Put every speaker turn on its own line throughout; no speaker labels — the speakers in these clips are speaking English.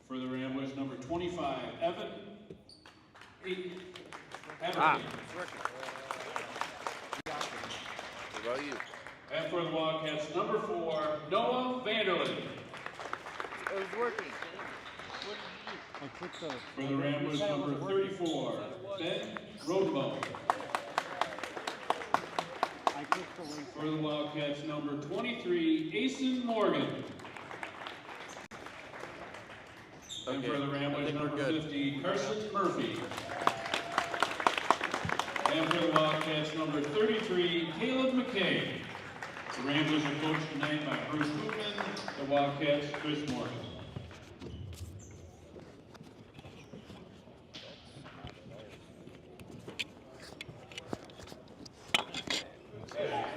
For the Ramblers, number 25, Evan.
What about you?
And for the Wildcats, number 4, Noah Vanderlyn.
It was working.
For the Ramblers, number 34, Ben Rodemo. For the Wildcats, number 23, Asen Morgan. And for the Ramblers, number 50, Carson Murphy. And for the Wildcats, number 33, Caleb McKay. The Ramblers are coached tonight by Bruce Weeknd, the Wildcats, Chris Morgan.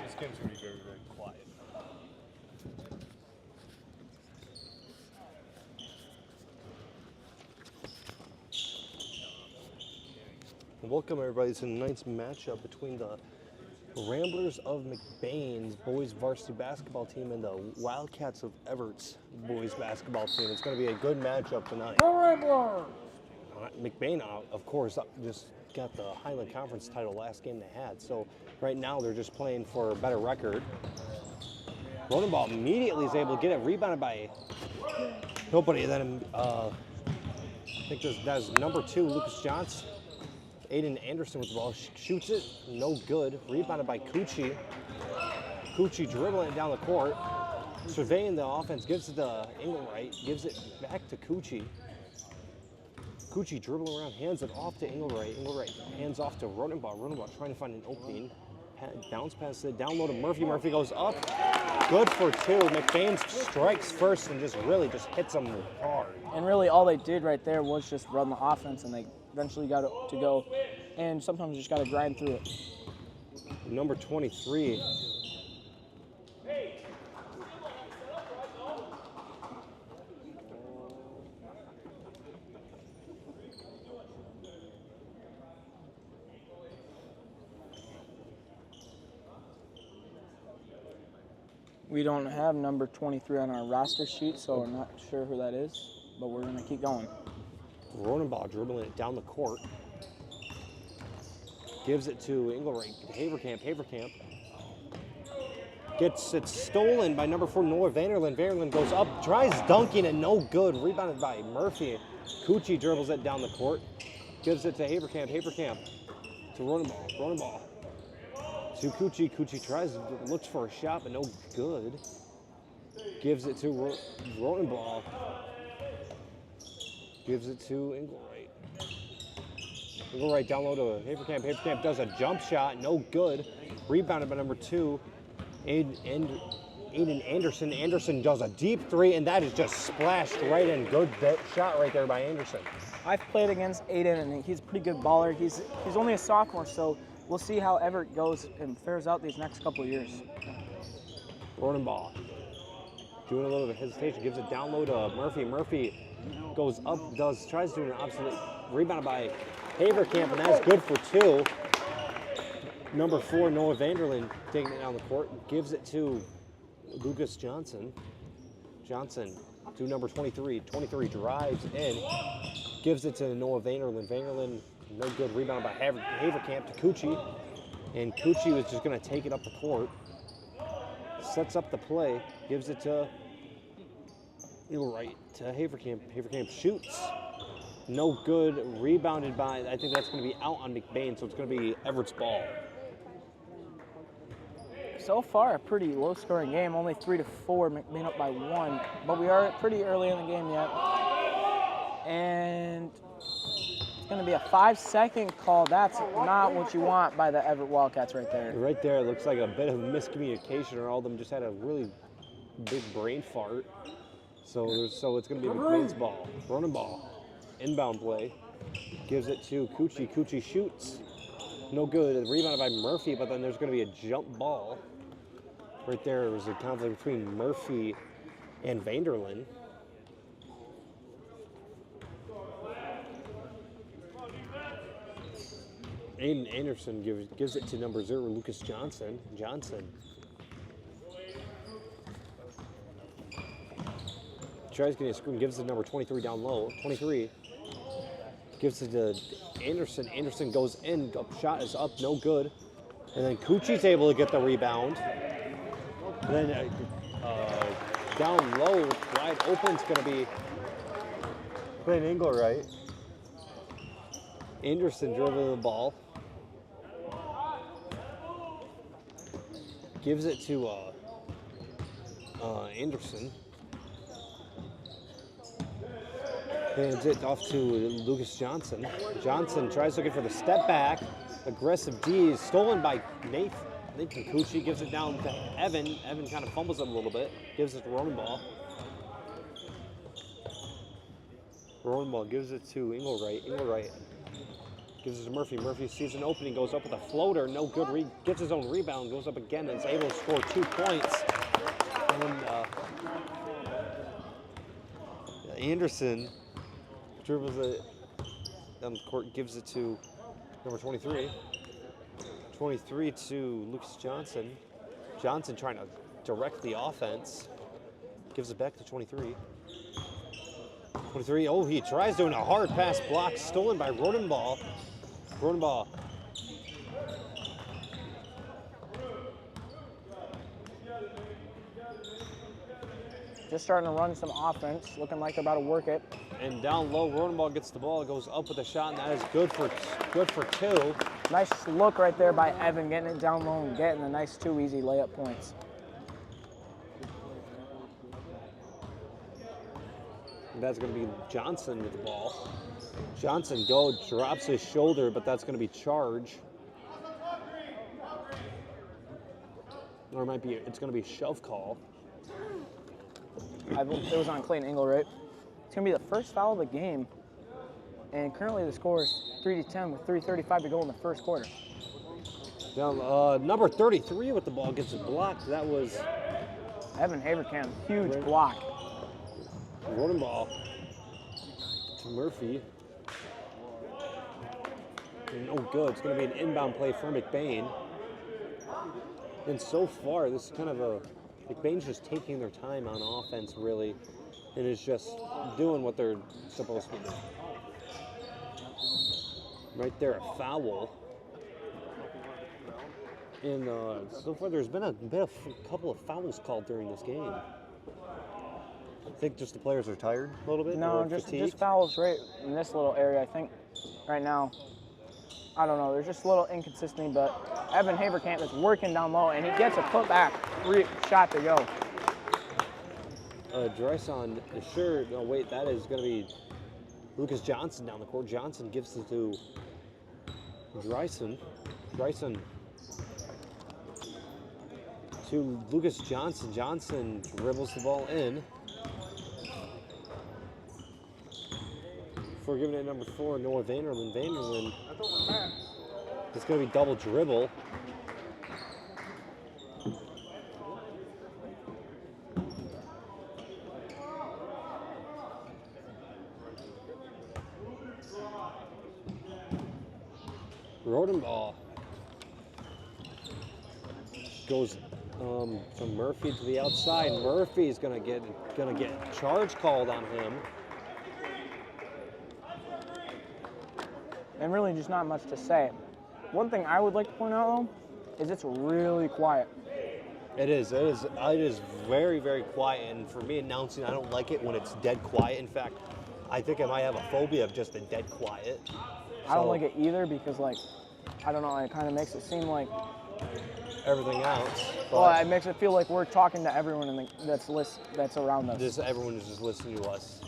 This game's going to be very, very quiet. Welcome everybody to tonight's matchup between the Ramblers of McBain's boys varsity basketball team and the Wildcats of Evart's boys basketball team. It's going to be a good matchup tonight. McBain, of course, just got the Highland Conference title last game they had. So right now they're just playing for a better record. Rodenball immediately is able to get it, rebounded by nobody. Then I think that's number 2, Lucas Johnson. Aiden Anderson with the ball, shoots it, no good. Rebounded by Coochie. Coochie dribbling it down the court, surveying the offense, gives it to Engelwright, gives it back to Coochie. Coochie dribbling around, hands it off to Engelwright. Engelwright hands off to Rodenball. Rodenball trying to find an opening. Bounce pass it, down low to Murphy. Murphy goes up, good for 2. McBain strikes first and just really just hits them hard.
And really all they did right there was just run the offense, and they eventually got it to go, and sometimes you just got to grind through it.
Number 23.
We don't have number 23 on our roster sheet, so we're not sure who that is, but we're going to keep going.
Rodenball dribbling it down the court. Gives it to Engelwright. Haverkamp. Gets it stolen by number 4, Noah Vanderlyn. Vanderlyn goes up, tries dunking and no good. Rebounded by Murphy. Coochie dribbles it down the court. Gives it to Haverkamp. To Rodenball. To Coochie. Coochie looks for a shot, but no good. Gives it to Rodenball. Gives it to Engelwright. Engelwright down low to Haverkamp. Haverkamp does a jump shot, no good. Rebounded by number 2, Aiden Anderson. Anderson does a deep 3, and that is just splashed right in. Good shot right there by Anderson.
I've played against Aiden, and he's a pretty good baller. He's only a sophomore, so we'll see how Evart goes and fares out these next couple of years.
Rodenball doing a little bit of hesitation, gives it down low to Murphy. Murphy goes up, tries to do an obstinate rebound by Haverkamp, and that's good for 2. Number 4, Noah Vanderlyn taking it down the court, gives it to Lucas Johnson. Johnson to number 23. 23 drives in, gives it to Noah Vanderlyn. Vanderlyn, no good, rebound by Haverkamp to Coochie, and Coochie was just going to take it up the court. Sets up the play, gives it to Engelwright to Haverkamp. Haverkamp shoots. No good. Rebounded by, I think that's going to be out on McBain, so it's going to be Everett's ball.
So far, a pretty low-scoring game, only 3-4, McBain up by 1, but we are pretty early in the game yet. And it's going to be a 5-second call. That's not what you want by the Evart Wildcats right there.
Right there, it looks like a bit of miscommunication, or all of them just had a really big brain fart. So it's going to be McBain's ball. Running ball. Inbound play. Gives it to Coochie. Coochie shoots. No good. Rebounded by Murphy, but then there's going to be a jump ball. Right there was a conflict between Murphy and Vanderlyn. Aiden Anderson gives it to number 0, Lucas Johnson. tries getting a screen, gives it to number 23 down low. 23 gives it to Anderson. Anderson goes in, shot is up, no good. And then Cucci's able to get the rebound. And then down low, wide open's gonna be playing Engelwright. Anderson dribbling the ball. Gives it to Anderson. Hands it off to Lucas Johnson. Johnson tries looking for the step back. Aggressive D is stolen by Nathan Cucci. Gives it down to Evan. Evan kind of fumbles it a little bit. Gives it to Rodenball. Rodenball gives it to Engelwright. Engelwright gives it to Murphy. Murphy sees an opening, goes up with a floater. No good. Gets his own rebound. Goes up again and is able to score 2 points. And Anderson dribbles it down the court, gives it to number 23. 23 to Lucas Johnson. Johnson trying to direct the offense. Gives it back to 23. 23, oh, he tries doing a hard pass block, stolen by Rodenball. Rodenball.
Just starting to run some offense, looking like they're about to work it.
And down low, Rodenball gets the ball, goes up with a shot, and that is good for 2.
Nice look right there by Evan, getting it down low and getting a nice 2 easy layup points.
And that's going to be Johnson with the ball. Johnson drops his shoulder, but that's going to be charge. Or it's going to be shove call.
It was on Clayton Engelwright. It's going to be the first foul of the game. And currently the score is 3-10 with 3:35 to go in the first quarter.
Now, number 33 with the ball gets it blocked. That was
Evan Haverkamp, huge block.
Rodenball to Murphy. No good. It's going to be an inbound play for McBain. And so far, this is kind of McBain's just taking their time on offense, really, and is just doing what they're supposed to do. Right there, a foul. And so far, there's been a couple of fouls called during this game. I think just the players are tired a little bit.
No, just fouls right in this little area. I think right now, I don't know. There's just a little inconsistency, but Evan Haverkamp is working down low, and he gets a putback shot to go.
Dryson is sure. No, wait, that is going to be Lucas Johnson down the court. Johnson gives it to Dryson. Dryson to Lucas Johnson. Johnson dribbles the ball in. Before giving it number 4, Noah Vanderlyn. Vanderlyn. It's going to be double dribble. Rodenball goes from Murphy to the outside. Murphy's gonna get charge called on him.
And really just not much to say. One thing I would like to point out, though, is it's really quiet.
It is very, very quiet. And for me, announcing, I don't like it when it's dead quiet. In fact, I think I might have a phobia of just a dead quiet.
I don't like it either because, like, I don't know, it kind of makes it seem like
everything else.
Well, it makes it feel like we're talking to everyone that's around us.
Everyone is just listening to us.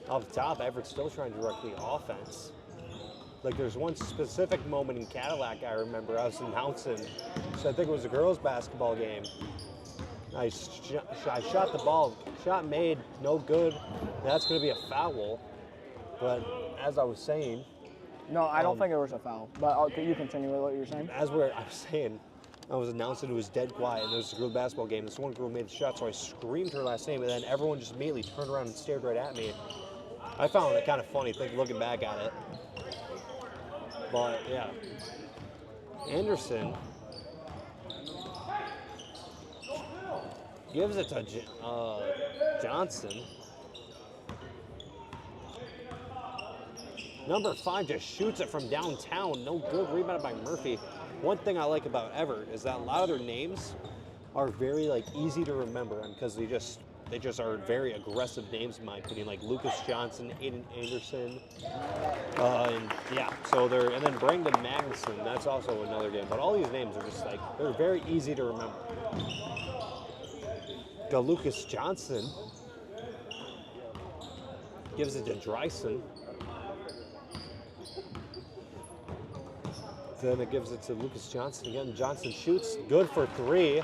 Off the top, Everett's still trying to direct the offense. Like, there's one specific moment in Cadillac I remember. I was announcing, so I think it was a girls' basketball game. I shot the ball, shot made, no good. That's going to be a foul. But as I was saying,
no, I don't think it was a foul. But you continue with what you're saying.
I was saying, I was announcing it was dead quiet, and there was a girls' basketball game. This one girl made the shot, so I screamed her last name, and then everyone just immediately turned around and stared right at me. I found it kind of funny, looking back at it. But yeah, Anderson gives it to Johnson. Number 5 just shoots it from downtown. No good. Rebounded by Murphy. One thing I like about Evart is that a lot of their names are very like easy to remember, and because they just are very aggressive names in my opinion, like Lucas Johnson, Aiden Anderson, and yeah. So and then Brandon Magnuson. That's also another game. But all these names are just like they're very easy to remember. Lucas Johnson gives it to Dryson. Then it gives it to Lucas Johnson again. Johnson shoots, good for 3.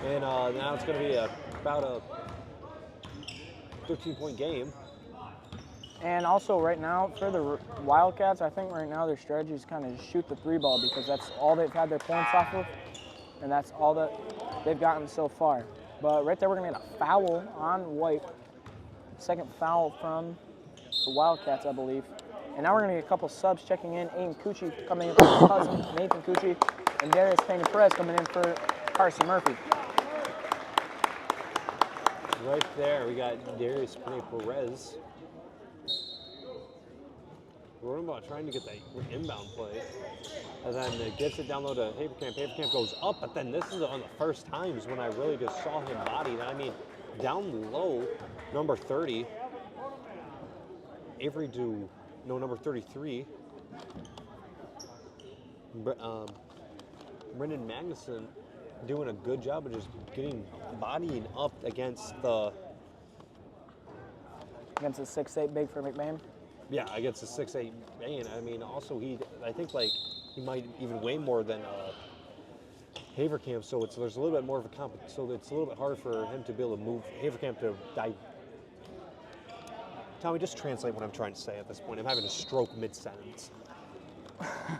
And now it's going to be about a 13-point game.
And also right now for the Wildcats, I think right now their strategy is kind of shoot the 3 ball because that's all they've had their points off of, and that's all that they've gotten so far. But right there we're going to get a foul on White. Second foul from the Wildcats, I believe. And now we're going to get a couple subs checking in. Aiden Cucci coming in for his cousin, Nathan Cucci, and Darius Pena-Perez coming in for Carson Murphy.
Right there, we got Darius Pena-Perez. Rodenbaugh trying to get that inbound play. And then it gets it down low to Haverkamp. Haverkamp goes up, but then this is one of the first times when I really just saw him bodied. I mean, down low, number 30. Number 33. Brendan Magnuson doing a good job of just getting bodying up against the
6'8" big for McBain.
Yeah, against the 6'8" man. I mean, also I think like he might even weigh more than Haverkamp, so there's a little bit more of a so it's a little bit harder for him to be able to move Haverkamp to die. Tommy, just translate what I'm trying to say at this point. I'm having a stroke mid-sentence.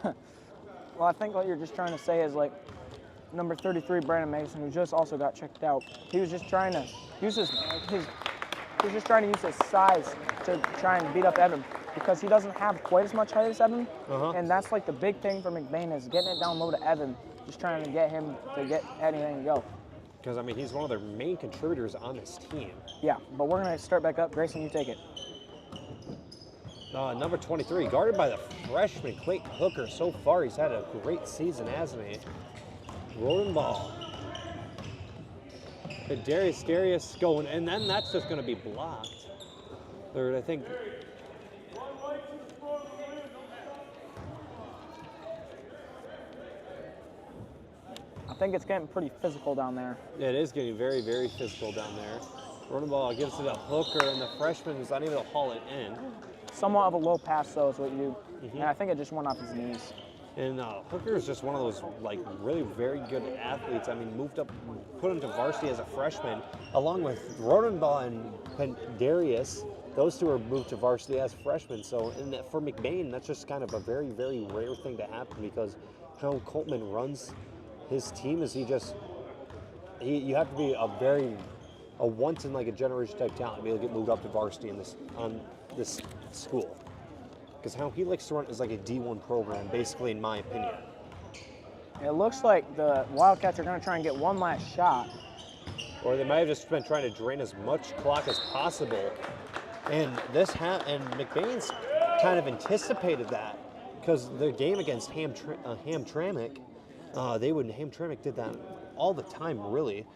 Well, I think what you're just trying to say is like number 33, Brandon Mason, who just also got checked out. He was just trying to use his size to try and beat up Evan because he doesn't have quite as much height as Evan. And that's like the big thing for McBain is getting it down low to Evan, just trying to get him to get anything to go.
Because, I mean, he's one of their main contributors on this team.
Yeah, but we're going to start back up. Grayson, you take it.
Number 23, guarded by the freshman Clayton Hooker. So far, he's had a great season, hasn't he? Rodenbaugh. Darius going, and then that's just going to be blocked. Third, I think.
I think it's getting pretty physical down there.
Yeah, it is getting very, very physical down there. Rodenbaugh gives it to Hooker, and the freshman is not able to haul it in.
Somewhat of a low pass, though, is what you do. And I think it just went off his knees.
And Hooker is just one of those, like, really very good athletes. I mean, moved up, put him to varsity as a freshman, along with Rodenbaugh and Darius. Those two are moved to varsity as freshmen. So, for McBain, that's just kind of a very, very rare thing to happen because how Coltman runs his team is you have to be a once in like a generation type talent to be able to get moved up to varsity on this school. Because how he likes to run is like a D1 program, basically, in my opinion.
It looks like the Wildcats are going to try and get one last shot.
Or they might have just been trying to drain as much clock as possible. And McBain's kind of anticipated that because the game against Hamtramck, Hamtramck did that all the time, really.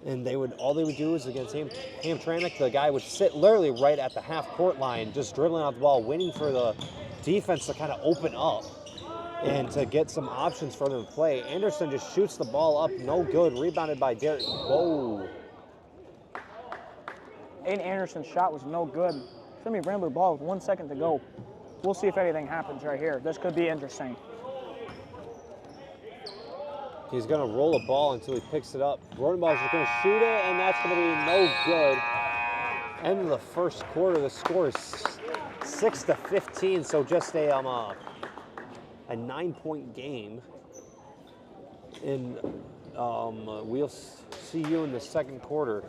And all they would do is against Hamtramck, the guy would sit literally right at the half-court line, just dribbling out the ball, waiting for the defense to kind of open up and to get some options for them to play. Anderson just shoots the ball up, no good, rebounded by Derek. Whoa.
Aiden Anderson's shot was no good. It's going to be Rambler ball with 1 second to go. We'll see if anything happens right here. This could be interesting.
He's going to roll a ball until he picks it up. Rodenbaugh's just going to shoot it, and that's going to be no good. End of the first quarter, the score is 6-15, so just a 9-point game. And we'll see you in the second quarter.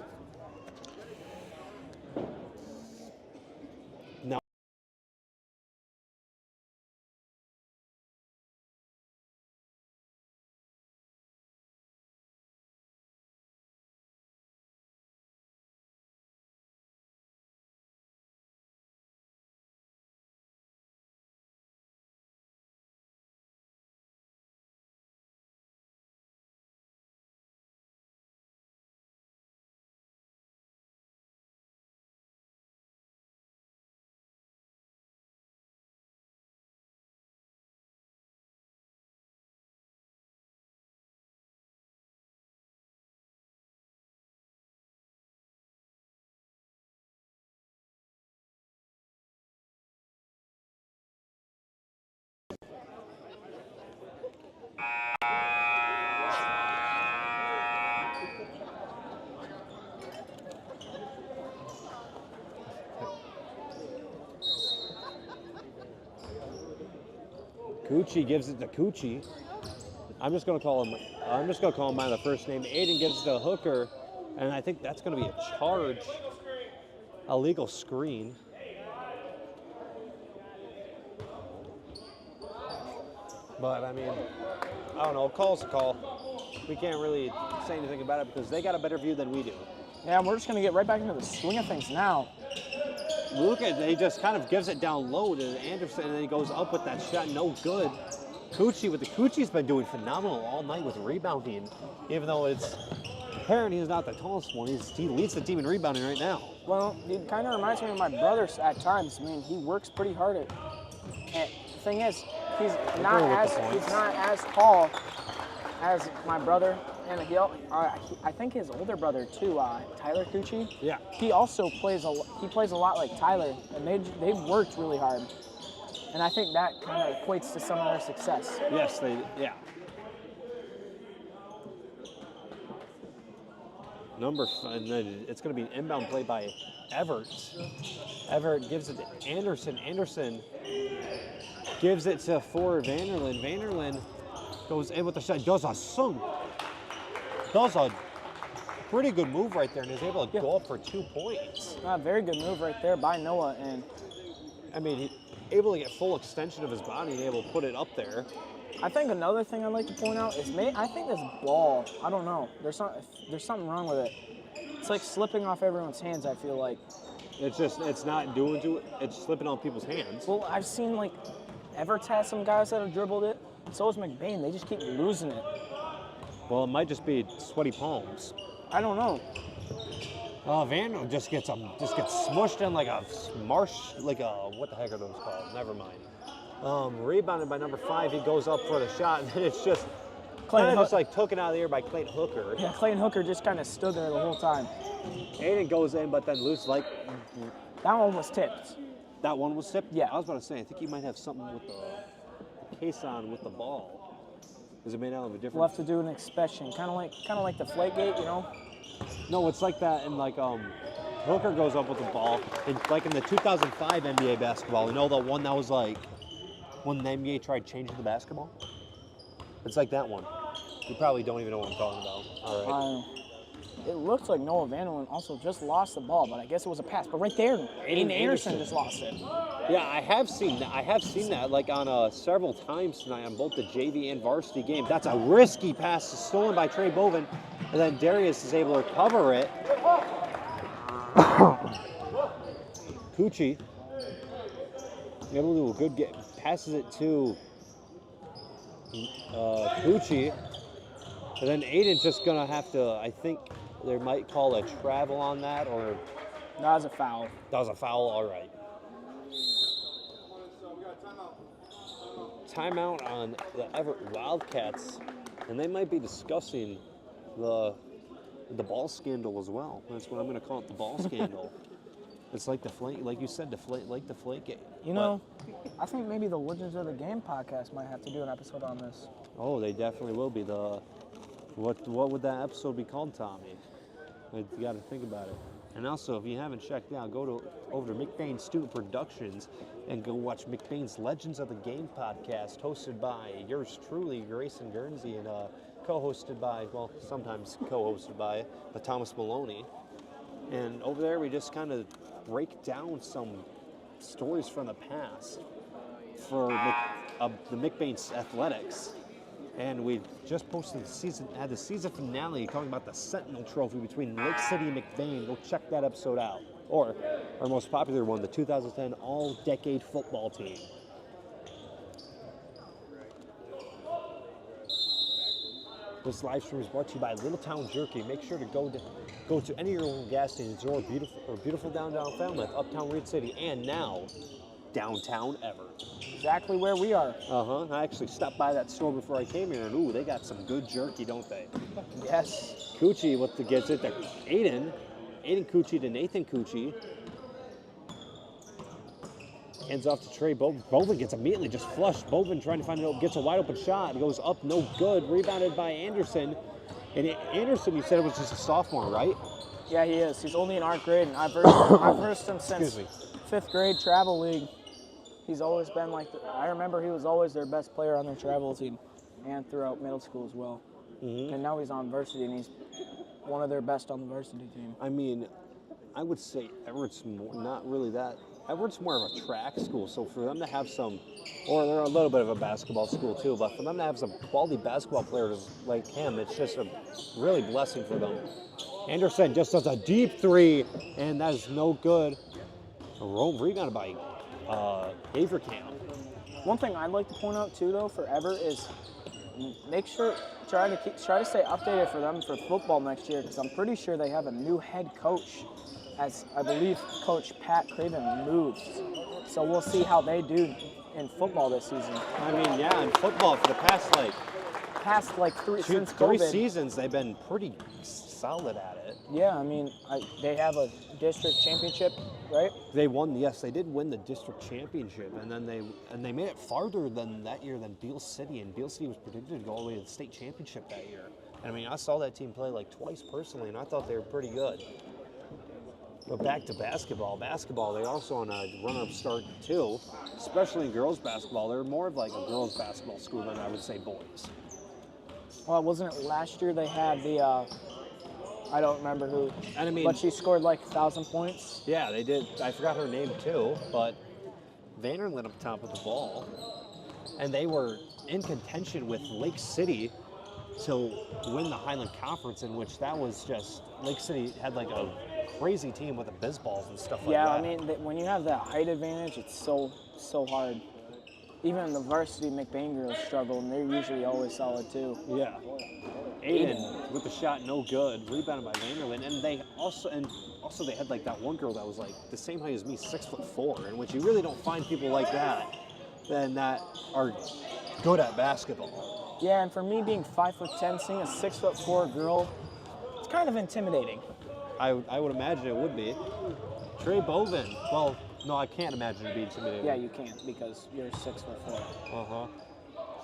Coochie gives it to Coochie. I'm just gonna call him by the first name. Aiden gives it to Hooker, and I think that's gonna be a charge, a legal screen. But I mean, I don't know. Call's a call. We can't really say anything about it because they got a better view than we do.
Yeah, we're just gonna get right back into the swing of things now.
Look at, he just kind of gives it down low to Anderson, and then he goes up with that shot, no good. Coochie's been doing phenomenal all night with rebounding, even though it's apparent he's not the tallest one. He leads the team in rebounding right now.
Well, he kind of reminds me of my brother at times. I mean, he works pretty hard at. And the thing is, he's not as tall as my brother, and I think his older brother too, Tyler Coochie.
Yeah.
He also plays a lot like Tyler, and they've worked really hard, and I think that kind of equates to some of their success.
Yes, yeah. And then it's going to be an inbound play by Evart. Evart gives it to Anderson. Anderson gives it to Vanderlyn. Vanderlyn goes in with the shot. Does a pretty good move right there and is able to go up for 2 points.
Very good move right there by Noah, and
I mean, he's able to get full extension of his body and able to put it up there.
I think another thing I'd like to point out is I think this ball, I don't know, there's something wrong with it. It's like slipping off everyone's hands, I feel like.
It's not doing to it, it's slipping on people's hands.
Well, I've seen like Everett has some guys that have dribbled it. So is McBain. They just keep losing it.
Well, it might just be sweaty palms.
I don't know.
Van just gets smushed in like a what the heck are those called? Never mind. Rebounded by number 5. He goes up for the shot, and then it's just like taken out of the air by Clayton Hooker.
Yeah, Clayton Hooker just kind of stood there the whole time.
Aiden goes in, but then loses like.
That one was tipped.
That one was tipped?
Yeah.
I was about to say, I think he might have something with the case on with the ball. Is it made out of a different?
We'll have to do an inspection, kind of like the Flakegate, you know.
No, it's like that in like Hooker goes up with the ball, like in the 2005 NBA basketball. You know the one that was like when the NBA tried changing the basketball. It's like that one. You probably don't even know what I'm talking about. All right.
It looks like Noah Vanderlyn also just lost the ball, but I guess it was a pass. But right there, Aiden Anderson just lost it.
Yeah, I have seen that like on several times tonight on both the JV and varsity game. That's a risky pass stolen by Trey Bovin, and then Darius is able to recover it. Coochie able to do a good get, passes it to Coochie, and then Aiden's just gonna have to, I think they might call a travel on that, or
that was a foul.
That was a foul, all right. Timeout on the Everett Wildcats, and they might be discussing the ball scandal as well. That's what I'm going to call it, the ball scandal. It's like like you said, the Flakegate.
You know, I think maybe the Legends of the Game podcast might have to do an episode on this.
Oh, they definitely will be. What would that episode be called, Tommy? You got to think about it. And also, if you haven't checked out, go over to McBain Student Productions and go watch McBain's Legends of the Game podcast, hosted by yours truly, Grayson Guernsey, and co-hosted by, well, sometimes co-hosted by Thomas Maloney. And over there, we just kind of break down some stories from the past for the McBain's athletics. And we just posted the season finale talking about the Sentinel Trophy between Lake City and McBain. Go check that episode out. Or our most popular one, the 2010 All-Decade Football Team. This live stream is brought to you by Little Town Jerky. Make sure to go to any of your local gas stations or beautiful downtown Falmouth, Uptown Reed City, and now downtown Everett.
Exactly where we are.
I actually stopped by that store before I came here, and ooh, they got some good jerky, don't they?
Yes.
Coochie gets it to Aiden Coochie to Nathan Coochie. Hands off to Trey Bovin. Bovin gets immediately just flushed. Bovin trying to find it, gets a wide open shot. It goes up, no good. Rebounded by Anderson. And Anderson, you said it was just a sophomore, right?
Yeah, he is. He's only in our grade, and I've versed him since 5th grade travel league. He's always been like, I remember he was always their best player on their travel team and throughout middle school as well. And now he's on Varsity, and he's one of their best on the Varsity team.
I mean, I would say Everett's not really that. Everett's more of a track school, so for them to have some, or they're a little bit of a basketball school too, but for them to have some quality basketball players like him, it's just a really blessing for them. Anderson just does a deep three, and that is no good. A roam rebounded by Evart.
One thing I'd like to point out too, though, for Evart is make sure try to stay updated for them for football next year, because I'm pretty sure they have a new head coach, as I believe Coach Pat Craven moved. So we'll see how they do in football this season.
I mean, yeah, in football for the past
since
three
COVID.
seasons, they've been pretty solid at it.
Yeah, I mean, they have a district championship, right?
They won, yes, they did win the district championship, and then they made it farther than that year than Beale City, and Beale City was predicted to go all the way to the state championship that year. And I mean, I saw that team play like twice personally, and I thought they were pretty good. But back to basketball. Basketball, they're also on a run-up start too, especially in girls basketball. They're more of like a girls basketball school than I would say boys.
Well, wasn't it last year they had the, I don't remember who,
And I mean,
but she scored like 1,000 points.
yeah, they did. I forgot her name too, but Vanderlyn up top of the ball. And they were in contention with Lake City to win the Highland Conference, in which that was just, Lake City had like a crazy team with the biz balls and stuff like
Yeah,
that.
I mean, when you have that height advantage, it's so hard. Even the Varsity McBain girls struggle, and they're usually always solid too.
Yeah. Aiden with the shot, no good. Rebounded by Vanderlyn, and they also they had like that one girl that was like the same height as me, 6'4", in which you really don't find people like that that are good at basketball.
Yeah, and for me being 5'10", seeing a 6'4" girl, it's kind of intimidating.
I would imagine it would be. Trey Bovin. Well, no, I can't imagine it being intimidating.
Yeah, you can't because you're 6'4".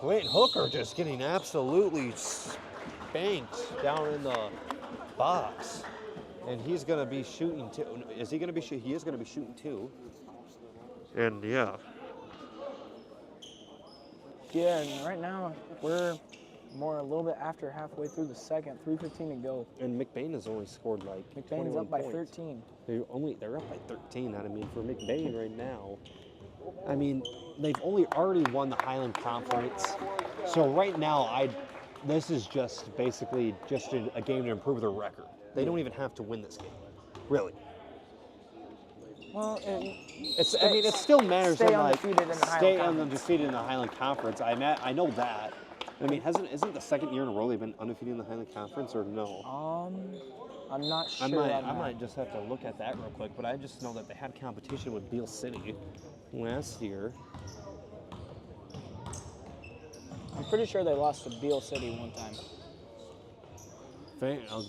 Wait, Hooker just getting absolutely spanked down in the box. And he's going to be shooting too. Is he going to be shooting? He is going to be shooting too. And yeah.
Yeah, and right now we're a little bit after halfway through the second, 3:15 to go.
And McBain has only scored like
McBain's
21
up by
points.
13.
They're up by 13. I mean, for McBain right now, I mean, they've already won the Highland Conference. So right now, this is just basically just a game to improve their record. They don't even have to win this game, really.
Well,
It still matters.
Stay
in, like,
undefeated in the Highland
stay
Conference.
undefeated in the Highland Conference. I know that. I mean, isn't the second year in a row they've been undefeated in the Highland Conference, or no?
I'm not sure.
I might just have to look at that real quick, but I just know that they had competition with Beale City last year.
I'm pretty sure they lost to Beale City one time.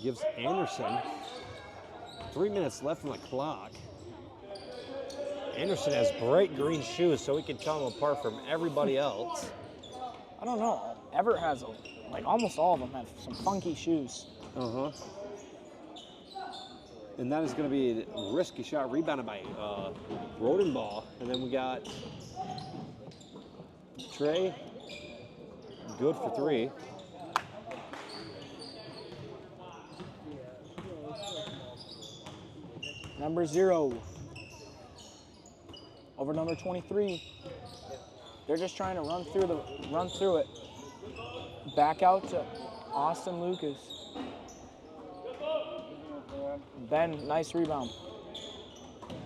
Gives Anderson 3 minutes left on the clock. Anderson has bright green shoes, so we can tell them apart from everybody else.
I don't know. Evart has, almost all of them have some funky shoes.
And that is going to be a risky shot, rebounded by Rodenball. And then we got Trey, good for three.
Number 0 over number 23. They're just trying to run through it. Back out to Austin Lucas. Ben, nice rebound.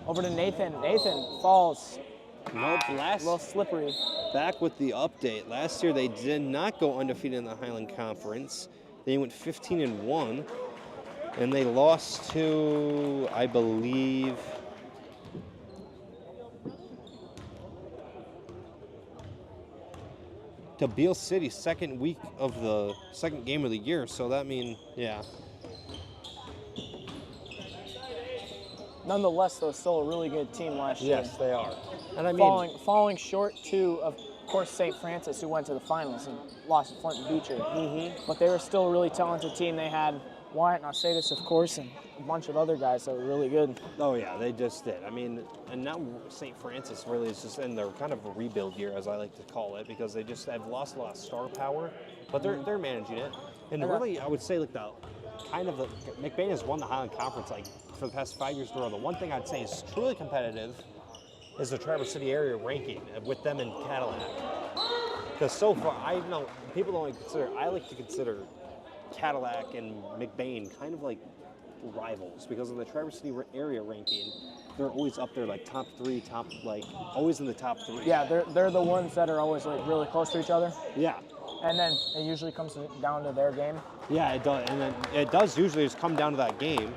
Over to Nathan. Nathan falls.
Nope,
A little slippery.
back with the update. Last year they did not go undefeated in the Highland Conference. They went 15-1, and they lost to, I believe, to Beale City, second week of the second game of the year. So that means, yeah.
Nonetheless, though, still a really good team last year.
Yes, they are. And I mean,
Falling short to, of course, St. Francis, who went to the finals and lost to Flint Beecher. But they were still a really talented team. They had Wyatt and Osadis, of course, and a bunch of other guys that were really good.
Oh yeah, they just did. I mean, and now St. Francis really is just in their kind of a rebuild year, as I like to call it, because have lost a lot of star power, but they're managing it. And really, I would say like McBain has won the Highland Conference like for the past 5 years in a row. The one thing I'd say is truly competitive is the Traverse City area ranking with them in Cadillac. Because so far, I know people don't consider. I like to consider Cadillac and McBain kind of like rivals because of the Traverse City area ranking. They're always up there, like top 3, always in the top 3.
Yeah, they're the ones that are always like really close to each other.
Yeah.
And then it usually comes down to their game.
Yeah, it does, and then it does usually just come down to that game.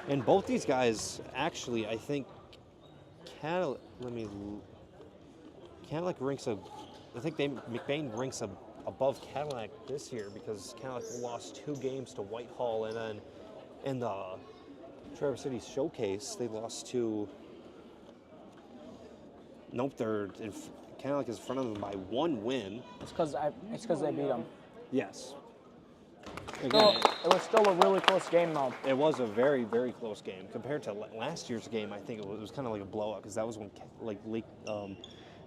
And both these guys, actually, I think Cadillac ranks McBain ranks above Cadillac this year because Cadillac lost 2 games to Whitehall, and then in the Traverse City Showcase, they lost to. Nope, Cadillac is in front of them by 1 win.
It's because they beat them.
Yes.
Again, it was still a really close game, though.
It was a very, very close game compared to last year's game. I think it was kind of like a blowout because that was when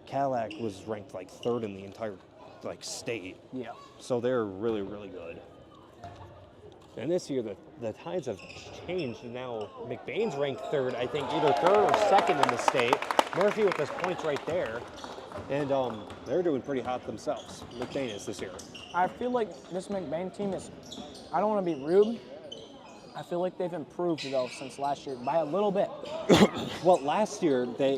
Cadillac was ranked like 3rd in the entire state.
Yeah.
So they're really, really good. And this year the tides have changed. Now McBain's ranked 3rd, I think either 3rd or 2nd in the state. Murphy with his points right there. And they're doing pretty hot themselves. McBain is this year.
I feel like this McBain team is, I don't want to be rude, I feel like they've improved, though, since last year by a little bit.
Well, last year they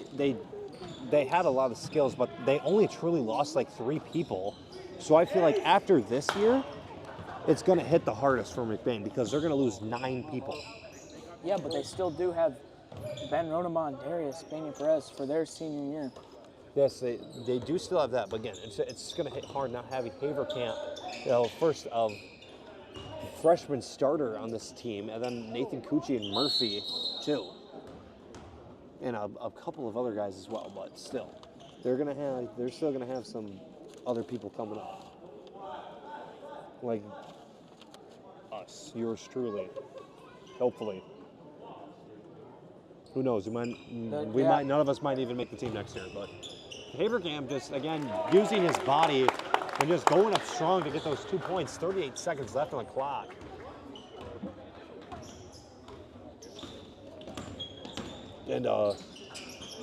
had a lot of skills, but they only truly lost like 3 people. So I feel like after this year, it's going to hit the hardest for McBain because they're going to lose 9 people.
Yeah, but they still do have Ben Rodenbaugh and Darius Bania-Perez for their senior year.
Yes, they do still have that, but again, it's going to hit hard not having Haverkamp, first of freshman starter on this team, and then Nathan Cucci and Murphy too, and a couple of other guys as well. But still, they're still gonna have some other people coming up, like us, yours truly, hopefully. Who knows? None of us might even make the team next year, but. Haverkamp just, again, using his body and just going up strong to get those 2 points. 38 seconds left on the clock. And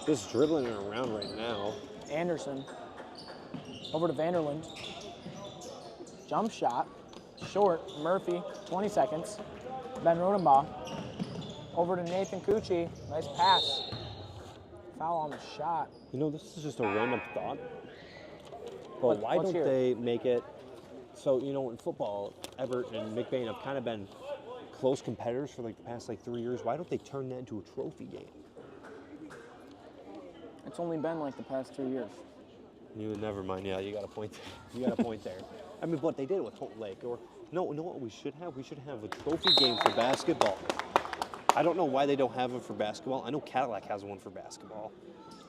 just dribbling it around right now.
Anderson over to Vanderland. Jump shot, short, Murphy, 20 seconds. Ben Rodenbaugh over to Nathan Cucci. Nice pass. Foul on the shot.
You know, this is just a random thought, but why don't they make it so, you know, in football, Evart and McBain have kind of been close competitors for like the past 3 years. Why don't they turn that into a trophy game?
It's only been like the past 2 years.
Never mind. Yeah, you got a point there. You got a point there. I mean, but they did it with Holt Lake. Or no, you know what we should have? We should have a trophy game for basketball. I don't know why they don't have it for basketball. I know Cadillac has one for basketball.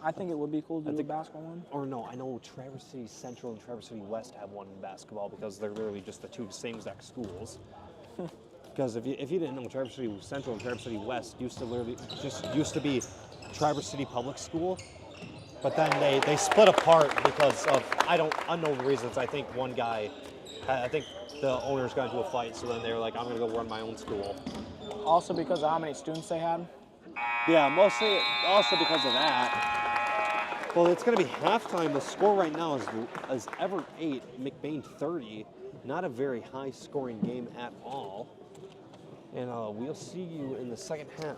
I think it would be cool to do a basketball one.
Or no, I know Traverse City Central and Traverse City West have one in basketball because they're literally just the 2 same exact schools. Because if you didn't know, Traverse City Central and Traverse City West used to be Traverse City Public School, but then they split apart because of unknown reasons. I think the owners got into a fight, so then they were like, I'm gonna go run my own school.
Also because of how many students they had?
Yeah, mostly also because of that. Well, it's going to be halftime. The score right now is Evart 8, McBain 30. Not a very high-scoring game at all. And we'll see you in the second half.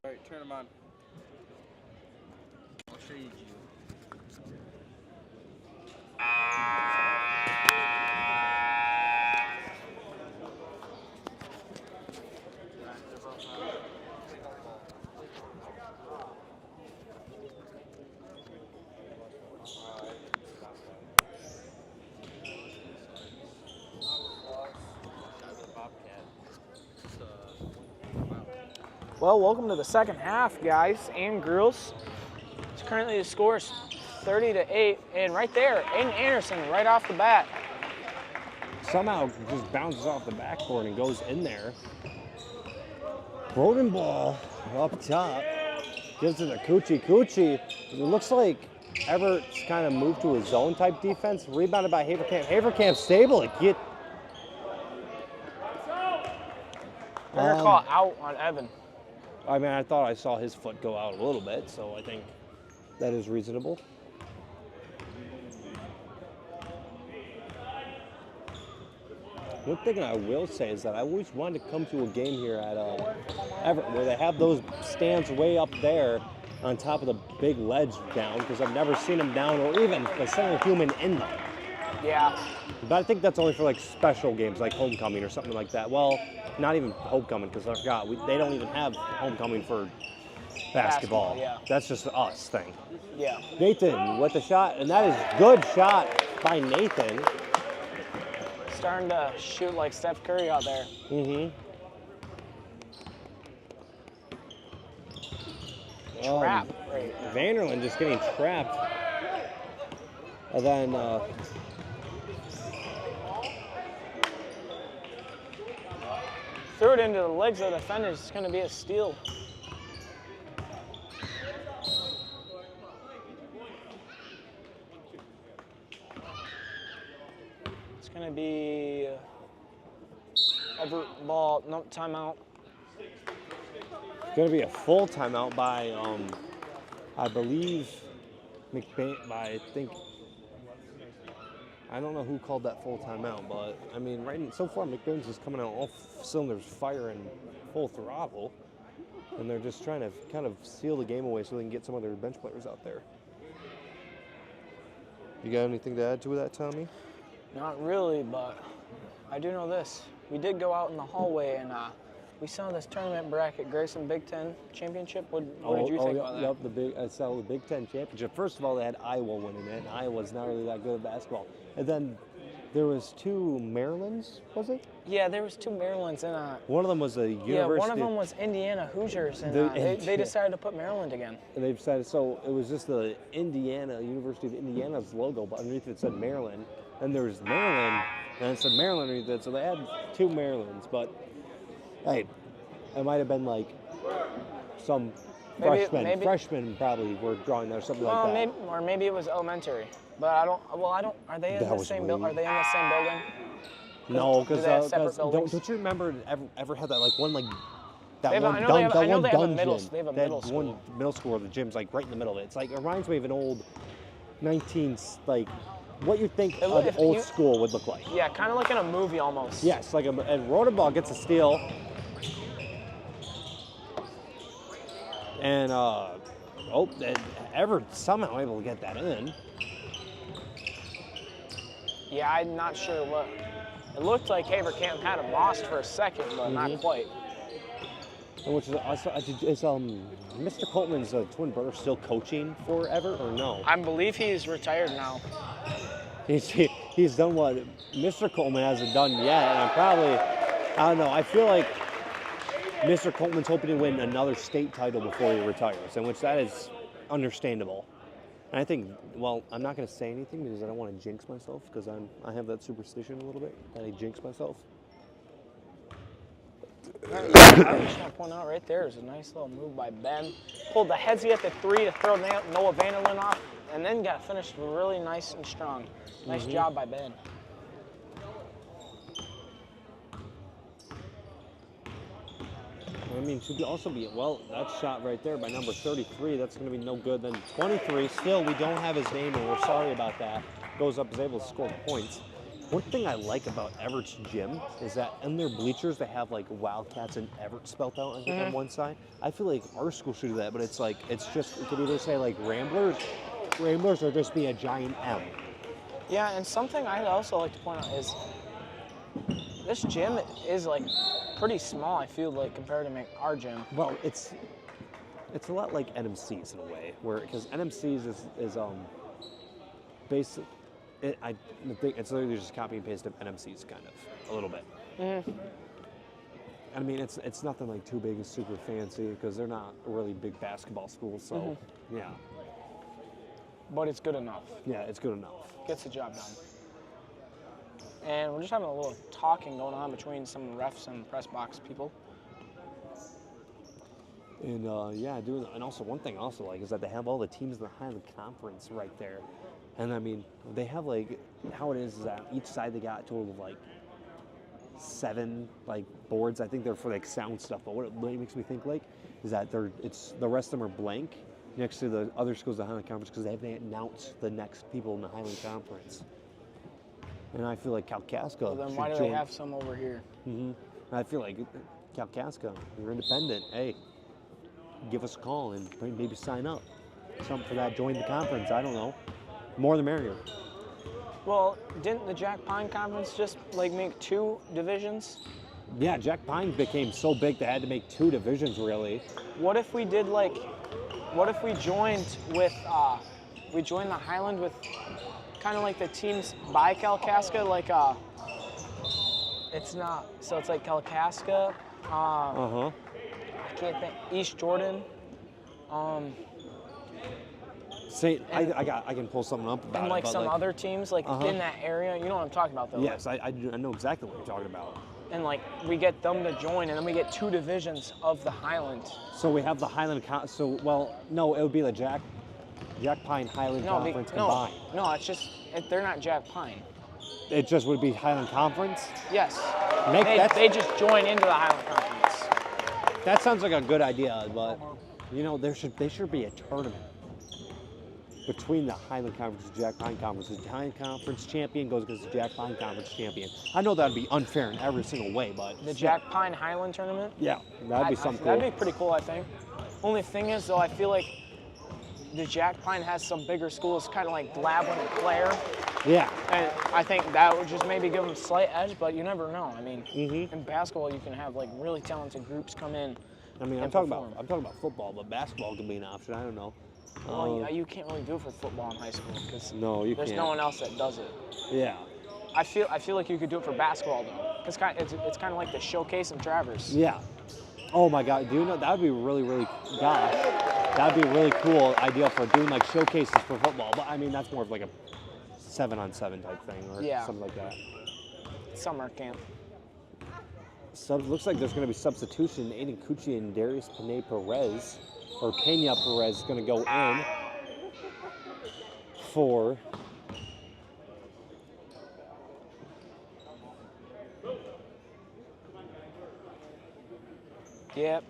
All right, turn them on. I'll show you, Gio.
Well, welcome to the second half, guys and girls. It's currently the score is 30-8, and right there, Aiden Anderson, right off the bat.
Somehow just bounces off the backboard and goes in there. Broden ball up top. Gives it to Coochie. It looks like Evert's kind of moved to a zone type defense. Rebounded by Haverkamp. Haverkamp stable.
They're going to call out on Evan.
I mean, I thought I saw his foot go out a little bit, so I think that is reasonable. One thing I will say is that I always wanted to come to a game here at Everett where they have those stands way up there on top of the big ledge down, because I've never seen them down or even a single human in them.
Yeah.
But I think that's only for like special games like homecoming or something like that. Well, not even homecoming, because I forgot, they don't even have homecoming for basketball.
Yeah.
That's just an us thing.
Yeah.
Nathan with the shot, and that is good shot by Nathan.
Starting to shoot like Steph Curry out there.
Mm-hmm.
Trap. Right.
Vanderland just getting trapped. And then
threw it into the legs of the defenders. It's going to be a steal. It's going to be Everett ball. No, timeout.
it's going to be a full timeout by, I believe, McBain. I don't know who called that full timeout, but I mean, so far McBain's just coming out all cylinders firing full throttle, and they're just trying to kind of seal the game away so they can get some of their bench players out there. You got anything to add to that, Tommy?
Not really, but I do know this. We did go out in the hallway and we saw this tournament bracket, Grayson Big Ten Championship. What did you think about that?
Yep, I saw the Big Ten Championship. First of all, they had Iowa winning it, and Iowa's not really that good at basketball. And then there was two Marylands, was it?
Yeah, there was two Marylands in a.
One of them was a university.
Yeah, one of them was Indiana Hoosiers, and they decided to put Maryland again.
And they decided, so it was just the University of Indiana's logo, but underneath it said Maryland. And there was Maryland, and it said Maryland underneath it, so they had two Marylands. But hey, it might have been like some freshmen probably were drawing there, something like that.
Maybe it was elementary. But I don't. Are they in the same building? Are they in the same building?
No, because don't you remember ever had that like one like that one dungeon?
They have a middle school.
One middle school where the gym's like right in the middle of it. It's like it reminds me of an old 19s like what you think an old school would look like.
Yeah, kind of like in a movie almost.
Yes, like and Rodenball gets a steal. And Everett somehow able to get that in.
Yeah, I'm not sure what. It looked like Haverkamp had him lost for a second, but not quite.
Which is Mr. Coltman's twin brother still coaching for Everett or no?
I believe he's retired now.
He's done what Mr. Coltman hasn't done yet, and I don't know. I feel like Mr. Coltman's hoping to win another state title before he retires, in which that is understandable. And I think, well, I'm not going to say anything because I don't want to jinx myself, because I have that superstition a little bit that I jinx myself.
I just want to point out right there is a nice little move by Ben. Pulled the headsy at the three to throw Noah Vanderlyn off, and then got finished really nice and strong. Nice job by Ben.
I mean, should also be, well, that shot right there by number 33, that's going to be no good. Then 23, still, we don't have his name, and we're sorry about that. Goes up, is able to score points. One thing I like about Evert's gym is that in their bleachers they have like Wildcats and Evert spelled out I think on one side. I feel like our school should do that, but it's like it's just it could either say like Ramblers, or just be a giant M.
Yeah, and something I also like to point out is this gym is like pretty small. I feel like compared to our gym.
Well, it's a lot like NMC's in a way, where because NMC's is basic. I think it's literally just copy and paste of NMC's kind of a little bit. I mean, it's nothing like too big and super fancy because they're not a really big basketball school. So yeah.
But it's good enough.
Yeah, it's good enough.
Gets the job done. And we're just having a little talking going on between some refs and press box people.
And yeah, and also one thing also like is that they have all the teams in the Highland Conference right there. And I mean, they have like, how it is that each side they got a total of like 7 like boards. I think they're for like sound stuff, but what it really makes me think like is that the rest of them are blank next to the other schools in the Highland Conference because they haven't announced the next people in the Highland Conference. And I feel like Kalkaska.
Well, then why do they have some over here?
I feel like Kalkaska, you're independent. Hey, give us a call and maybe sign up. Something for that, join the conference. I don't know. More the merrier.
Well, didn't the Jack Pine Conference just like make 2 divisions?
Yeah, Jack Pine became so big they had to make 2 divisions really.
What if we did like, what if we joined with, we joined the Highland with kind of like the teams by Kalkaska, like it's not, so it's like Kalkaska, I can't think, East Jordan,
I can pull something up about
and like
it.
some other teams like in that area. You know what I'm talking about though?
Yes, I know exactly what you're talking about.
And like we get them to join, and then we get 2 divisions of the Highland.
So we have the Highland, no, it would be the Jack Pine Highland Conference combined.
No, it's just, they're not Jack Pine.
It just would be Highland Conference?
Yes.
They
just join into the Highland Conference.
That sounds like a good idea, but you know, there should be a tournament between the Highland Conference and Jack Pine Conference. The Highland Conference champion goes against the Jack Pine Conference champion. I know that would be unfair in every single way, but
the Jack Pine Highland tournament?
Yeah, that'd be something cool.
That'd be pretty cool, I think. Only thing is, though, I feel like the Jack Pine has some bigger schools, kind of like Gladwin and Clare.
Yeah.
And I think that would just maybe give them a slight edge, but you never know. I mean, in basketball, you can have like really talented groups come in.
I mean, I'm talking about football, but basketball could be an option. I don't know.
Well, you can't really do it for football in high school because there's no one else that does it.
Yeah.
I feel like you could do it for basketball though. It's kind of like the showcase in Traverse.
Yeah. Oh my God, do you know that would be really that'd be a really cool idea for doing like showcases for football. But I mean that's more of like a 7-on-7 type thing or something like that.
Summer camp.
So it looks like there's going to be substitution. Aiden Cucci and Darius Pena Perez is going to go in for
Yep.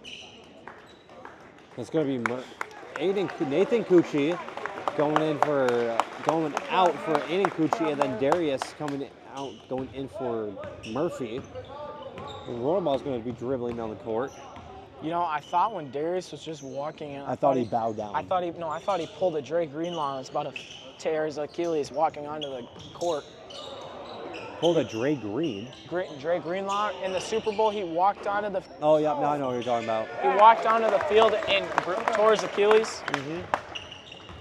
It's going to be Nathan Cucci going out for Aiden Cucci, and then Darius going in for Murphy. The rollerball is going to be dribbling down the court.
You know, I thought when Darius was just walking in,
I thought he bowed down.
I thought he pulled a Dre Greenlaw and was about to tear his Achilles walking onto the court.
Pulled a Dre Green?
Dre Greenlaw in the Super Bowl, he walked onto the...
Oh, yeah, now I know what you're talking about.
He walked onto the field and tore his Achilles.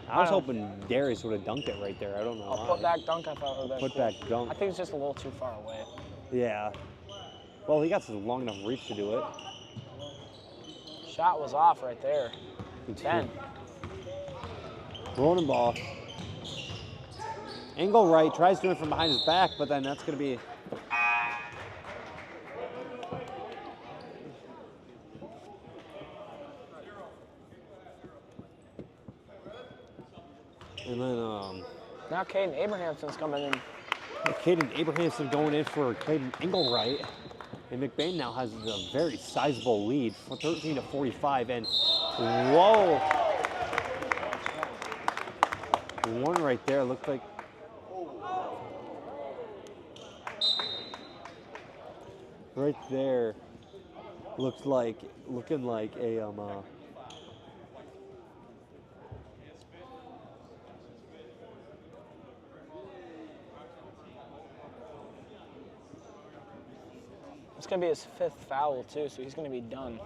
I was hoping Darius would have dunked it right there. I don't know.
A put-back dunk, I thought would have been
Put-back dunk.
I think it's just a little too far away.
Yeah. Well, he got some long enough reach to do it.
Shot was off right there. 10.
Rolling ball. Angle right, tries doing it from behind his back, but then that's going to be... And then...
Now Caden Abrahamson's coming in.
Caden Abrahamson going in for Caden Engelwright. And McBain now has a very sizable lead, 13-45, and whoa! One right there looked like right there looking like a
It's gonna be his 5th foul too, so he's gonna be done.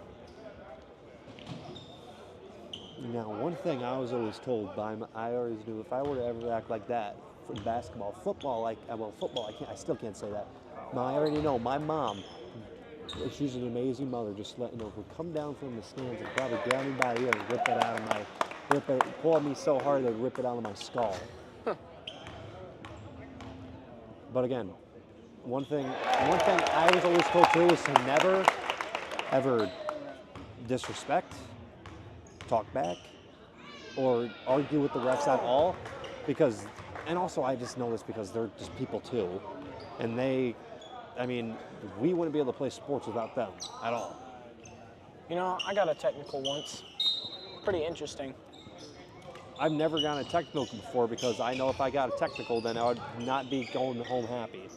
Now, one thing I was always told I always knew if I were to ever act like that for basketball, football, football, I still can't say that. Now, I already know my mom, she's an amazing mother, just letting her would come down from the stands and probably grab me by the ear and pull me so hard they'd rip it out of my skull. But again, one thing I was always told too is to never, ever disrespect, talk back, or argue with the refs at all, because, and also I just know this because they're just people too, and we wouldn't be able to play sports without them at all.
You know, I got a technical once. Pretty interesting.
I've never gotten a technical before because I know if I got a technical, then I would not be going home happy.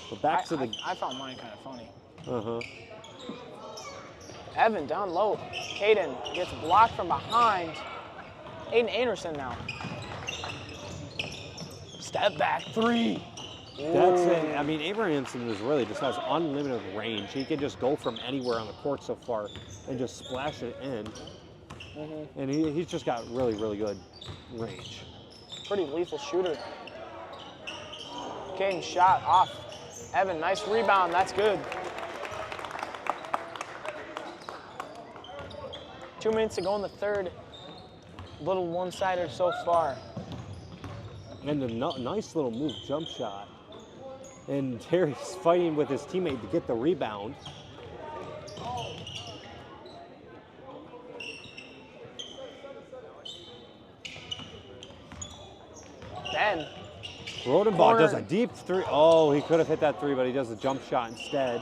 But back to the...
I found mine kind of funny.
Uh-huh.
Evan down low. Caden gets blocked from behind. Aiden Anderson now. Step back 3.
That's it. I mean, Abrahamson just has unlimited range. He can just go from anywhere on the court so far and just splash it in. Mm-hmm. And he's just got really, really good range.
Pretty lethal shooter. Caden shot off. Evan, nice rebound. That's good. 2 minutes to go in the third. Little one-sider so far.
And a nice little move jump shot. And Terry's fighting with his teammate to get the rebound.
Ben.
Rodenbaugh does a deep 3. Oh, he could have hit that 3, but he does a jump shot instead.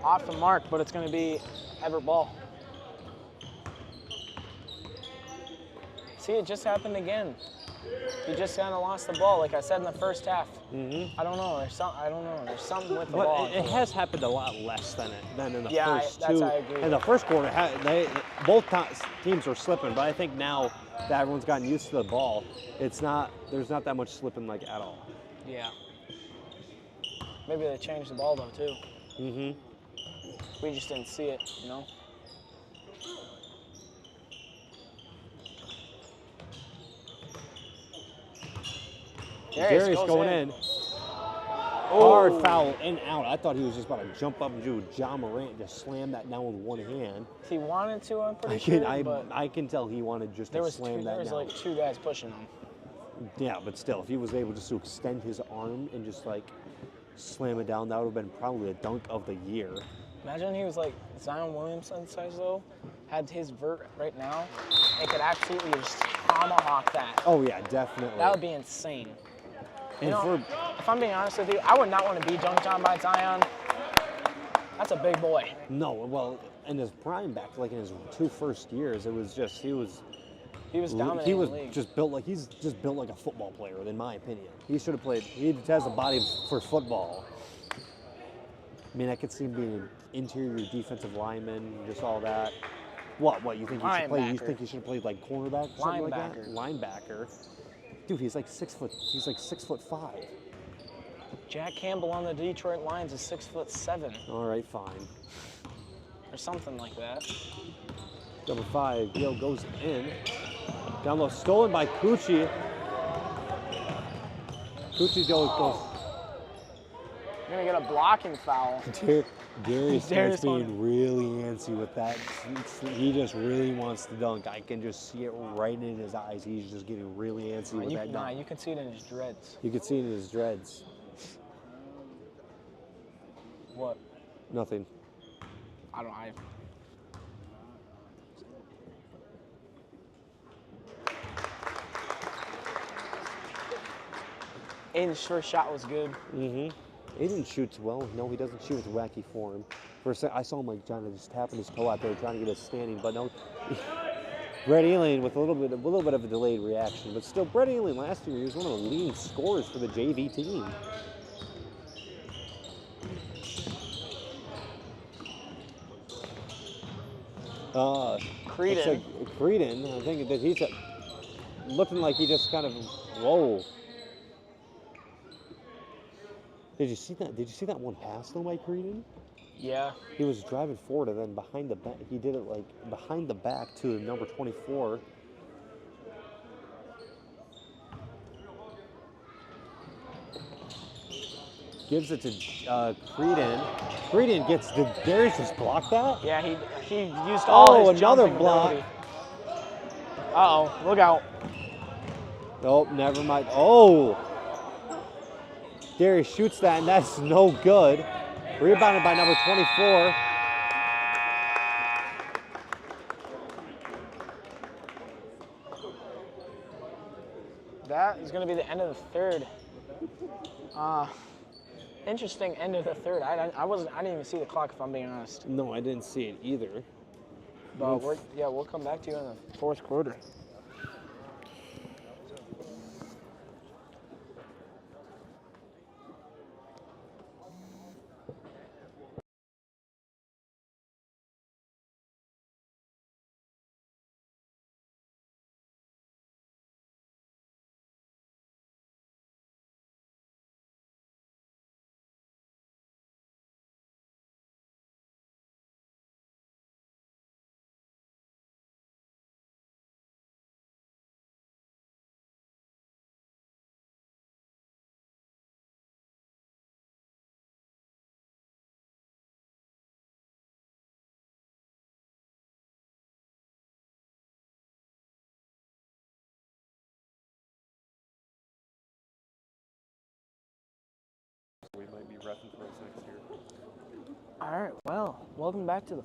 Off the mark, but it's going to be Evart ball. See, it just happened again. He just kind of lost the ball, like I said in the first half. Mm-hmm. I don't know. There's something with the ball.
It has happened a lot less than in the first
two.
two.
I agree.
In the first quarter, both teams were slipping, but I think now that everyone's gotten used to the ball, there's not that much slipping like at all.
Yeah. Maybe they changed the ball though too.
Mm-hmm.
We just didn't see it, you know.
Darius going in. Hard foul in out. I thought he was just about to jump up and do John Morant, just slam that down with one hand.
He wanted to, I'm pretty sure.
I can tell he wanted just to slam that down.
There was like 2 guys pushing him.
Yeah, but still, if he was able just to extend his arm and just like slam it down, that would have been probably a dunk of the year.
Imagine he was like Zion Williamson size though, had his vert right now, and could absolutely just tomahawk that.
Oh yeah, definitely.
That would be insane. You
And
know, if I'm being honest with you, I would not want to be dunked on by Zion. That's a big boy.
No, well, in his prime back, like in his 2 first years, it was just he was
dominating the league.
he's just built like a football player, in my opinion. He should have played. He has a body for football. I mean, I could see him being an interior defensive lineman, just all that. What you think he should play? You think he should have played like cornerback or something like that? Linebacker. Dude, he's like 6 foot. He's like 6'5".
Jack Campbell on the Detroit Lions is 6'7".
All right, fine.
Or something like that.
Number 5, Gale goes in. Down low, stolen by Cucci. Cucci goes.
You're gonna get a blocking foul.
Darius starts being really antsy with that. He just really wants to dunk. I can just see it right in his eyes. He's just getting really antsy with that dunk.
You can see it in his dreads.
You can see it in his dreads.
What?
Nothing.
Aiden's first shot was good.
Mm-hmm. Aiden shoots well. No, he doesn't shoot with wacky form. For a second, I saw him like trying to just tapping his toe out there, trying to get a standing, but no. Brett Ealing with a little bit of a delayed reaction, but still, Brett Ealing last year he was one of the leading scorers for the JV team.
Creedon.
Creedon, I think that he's looking like he just kind of, whoa. Did you see that? Did you see that one pass though by Creedon?
Yeah.
He was driving forward and then behind the back. He did it like behind the back to number 24. Gives it to Creedon. Creedon gets. Did Darius just block that?
Yeah, he used all his
another
jumping
block.
ability. Uh-oh, look out.
Nope, never mind. Oh! Darius shoots that, and that's no good. Rebounded by number 24.
That is going to be the end of the third. Interesting end of the third. I didn't even see the clock, if I'm being honest.
No, I didn't see it either.
But we'll come back to you in the fourth quarter.
We might be repping for us next year.
All right, well, welcome back to the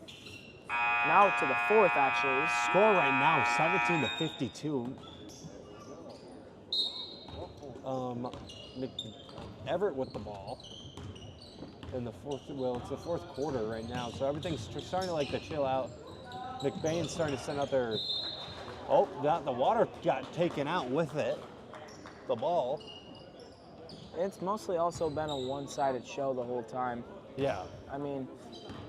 fourth, actually.
Score right now, 17 to 52. Evart with the ball in the fourth. Well, it's the fourth quarter right now, so everything's starting to chill out. McBain's starting to send out their. Oh, the water got taken out with it. The ball.
It's mostly also been a one-sided show the whole time.
Yeah.
I mean,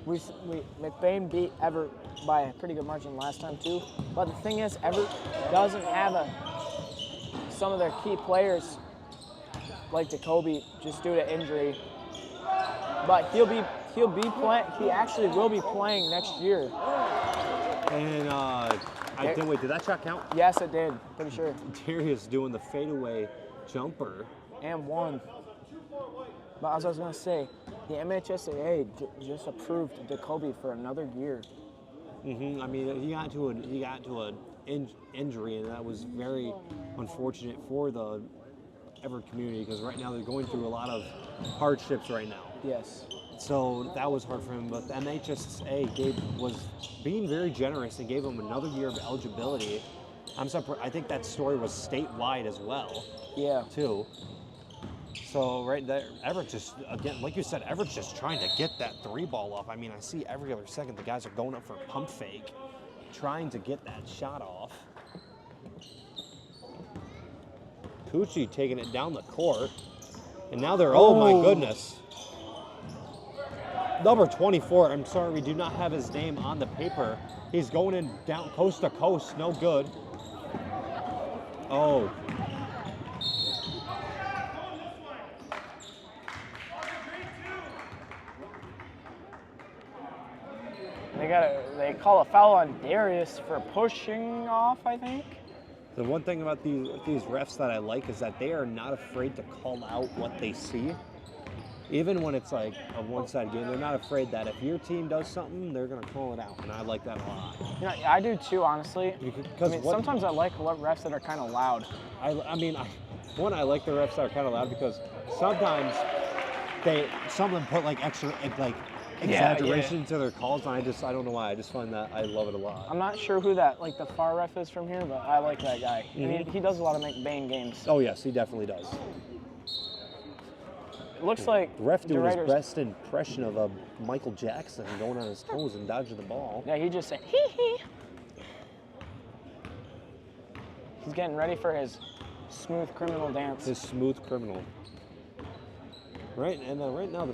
McBain beat Evart by a pretty good margin last time too. But the thing is, Evart doesn't have some of their key players like Jacoby just due to injury. But he'll be playing. He actually will be playing next year.
And wait, did that shot count?
Yes, it did. Pretty sure.
Darius doing the fadeaway jumper.
And one. But as I was gonna say, the MHSAA just approved Jacoby for another year.
I mean, he got to an injury, and that was very unfortunate for the Evart community because right now they're going through a lot of hardships right now.
Yes.
So that was hard for him, but the MHSAA was being very generous and gave him another year of eligibility. I'm surprised. I think that story was statewide as well.
Yeah.
Too. So right there, Evart just, again, like you said, Everett's just trying to get that three ball off. I mean, I see every other second the guys are going up for a pump fake, trying to get that shot off. Coochie taking it down the court. And now they're, oh my goodness. Number 24, I'm sorry, we do not have his name on the paper. He's going in down coast to coast, no good. Oh.
They call a foul on Darius for pushing off, I think.
The one thing about these refs that I like is that they are not afraid to call out what they see. Even when it's like a one-sided game, they're not afraid that if your team does something, they're going to call it out, and I like that a lot.
You know, I do too, honestly.
Because
sometimes I like refs that are kind of loud.
I like the refs that are kind of loud because sometimes some of them put like extra exaggeration to their calls, and I don't know why. I just find that I love it a lot.
I'm not sure who that the far ref is from here, but I like that guy. And he does a lot of McBain games.
Oh yes, he definitely does.
It looks like
the ref doing his best impression of a Michael Jackson going on his toes and dodging the ball.
Yeah, he just said hee hee. He's getting ready for his smooth criminal dance.
His smooth criminal. Right, and right now,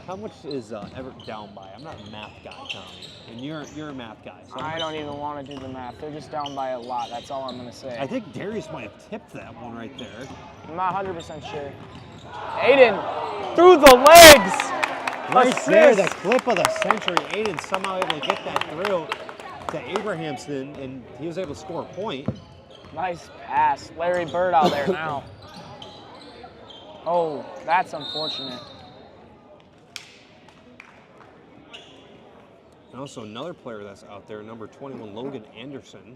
how much is Evart down by? I'm not a math guy, Tommy, and you're a math guy. So
I don't even want to do the math. They're just down by a lot. That's all I'm going to say.
I think Darius might have tipped that one right there.
I'm not 100% sure. Aiden through the legs.
Right
Assist.
there, the clip of the century. Aiden somehow able to get that through to Abrahamson, and he was able to score a point.
Nice pass. Larry Bird out there now. Oh, that's unfortunate.
And also another player that's out there, number 21, Logan Anderson.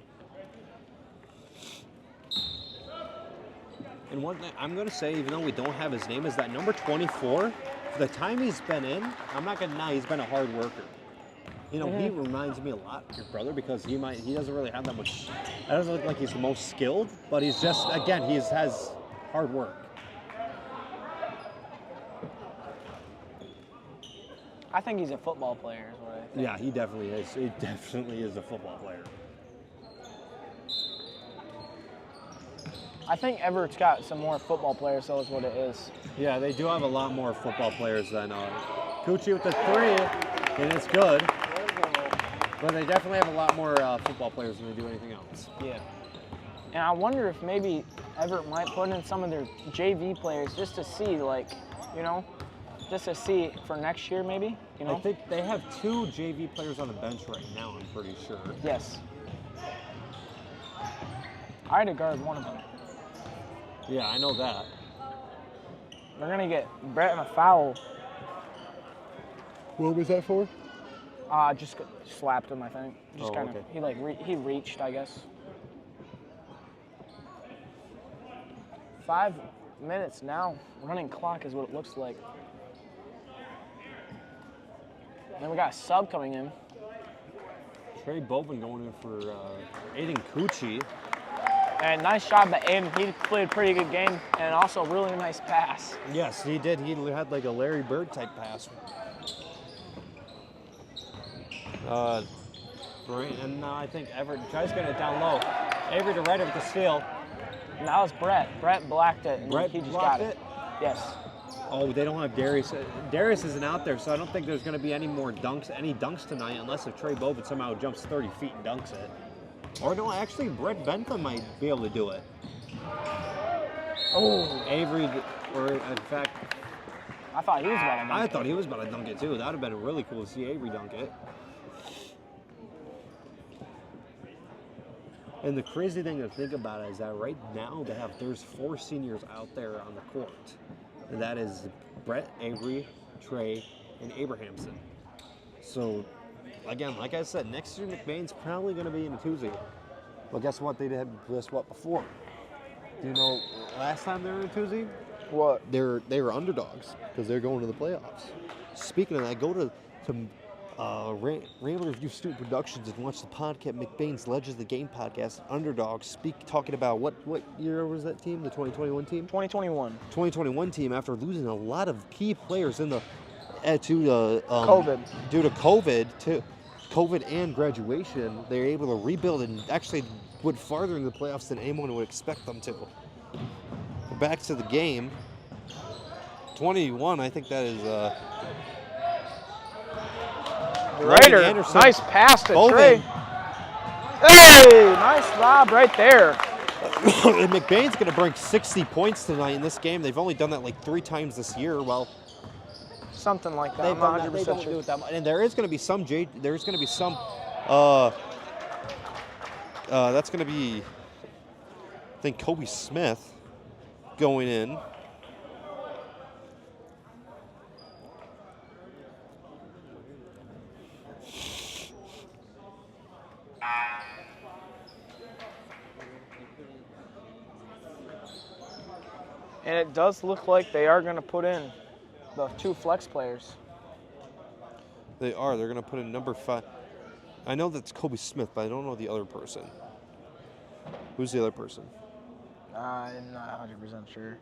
And one thing I'm going to say, even though we don't have his name, is that number 24, for the time he's been in, I'm not going to deny he's been a hard worker. You know, he reminds me a lot of your brother because he doesn't really have that much, it doesn't look like he's the most skilled, but he's just, again, he has hard work.
I think he's a football player is what I think.
Yeah, he definitely is. He definitely is a football player.
I think Everett's got some more football players, so is what it is.
Yeah, they do have a lot more football players than Coochie with the 3, and it's good. But they definitely have a lot more football players than they do anything else.
Yeah. And I wonder if maybe Evart might put in some of their JV players just to see, like, you know, just to see for next year maybe, you know?
I think they have 2 JV players on the bench right now, I'm pretty sure.
Yes. I had to guard one of them.
Yeah, I know that.
They're going to get Brett in a foul.
What was that for?
Just slapped him, I think. Just kind of,
okay.
he reached, I guess. 5 minutes now. Running clock is what it looks like. Then we got a sub coming in.
Trey Bobin going in for Aiden Coochie.
And nice job by Aiden. He played a pretty good game and also a really nice pass.
Yes, he did. He had like a Larry Bird type pass. Right, and now I think Evart tries to get it down low. Avery to right of the steal.
And that was Brett. Brett blocked it. And
Brett
he just
blocked
got it. Yes.
Oh, they don't have Darius. Darius isn't out there, so I don't think there's going to be any dunks tonight, unless if Trey Bobin somehow jumps 30 feet and dunks it. Or no, actually, Brett Bentham might be able to do it.
Oh.
Avery, or in fact,
I thought he was about to dunk
I thought he was about to dunk it too. That would have been really cool to see Avery dunk it. And the crazy thing to think about is that right now there's 4 seniors out there on the court. And that is Brett, Avery, Trey, and Abrahamson. So, again, like I said, next year McBain's probably going to be in a Tuesday. But guess what? They did this before. Do you know last time they were in a Tuesday?
What?
They were underdogs because they're going to the playoffs. Speaking of that, go to Rambler Review Student Productions and watch the podcast, McBain's Legends of the Game podcast, Underdogs, talking about what year was that team, the 2021 team?
2021.
2021 team, after losing a lot of key players in the due to COVID and graduation, they're able to rebuild and actually went farther in the playoffs than anyone would expect them to. Back to the game. 21, I think that is
Ryder,
Anderson.
nice pass to
Bobin.
Trey. Hey, nice lob right there.
And McBain's going to bring 60 points tonight in this game. They've only done that like 3 times this year. Well,
something like that. I'm not 100%
they don't
sure.
do it that much. And there is going to be some that's going to be, I think, Kobe Smith going in.
And it does look like they are going to put in the 2 flex players.
They are. They're going to put in number 5. I know that's Kobe Smith, but I don't know the other person. Who's the other person?
I'm not 100% sure.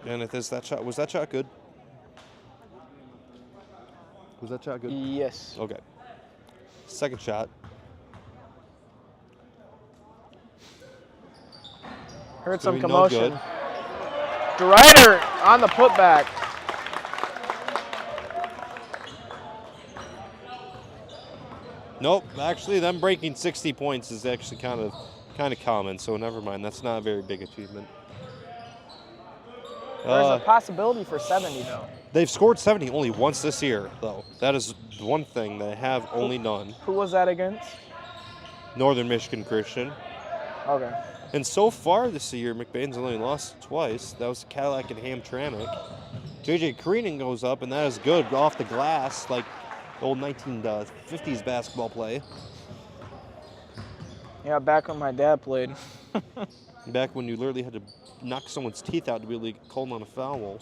And if this, that shot, was that shot good? Was that shot good?
Yes.
Okay. Second shot.
Heard
It's
some
gonna be no
commotion.
good.
DeRuyter on the putback.
Nope. Actually, them breaking 60 points is actually kind of common. So never mind. That's not a very big achievement.
There's a possibility for 70 though.
They've scored 70 only once this year, though. That is one thing they have only done.
Who was that against?
Northern Michigan Christian.
Okay.
And so far this year, McBain's only lost twice. That was Cadillac and Hamtramck. JJ Kareenan goes up, and that is good off the glass, like the old 1950s basketball play.
Yeah, back when my dad played.
Back when you literally had to knock someone's teeth out to be able to get called on a foul.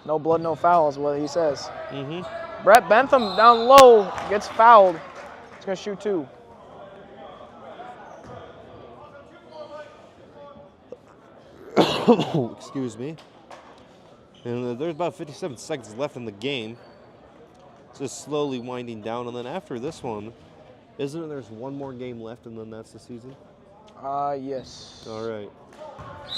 No blood, no foul is what he says.
Mm-hmm.
Brett Bentham down low gets fouled. He's gonna shoot 2.
Excuse me. And there's about 57 seconds left in the game. It's just slowly winding down, and then after this one, isn't it there's one more game left, and then that's the season?
Yes.
All right.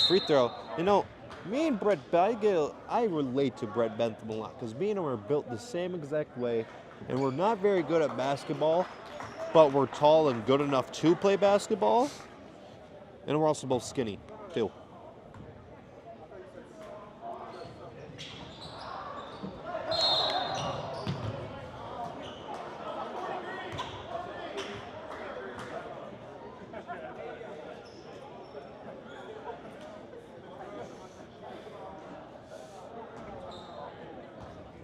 Free throw. You know, me and Brett, I relate to Brett Bentham a lot because me and him are built the same exact way, and we're not very good at basketball, but we're tall and good enough to play basketball, and we're also both skinny, too.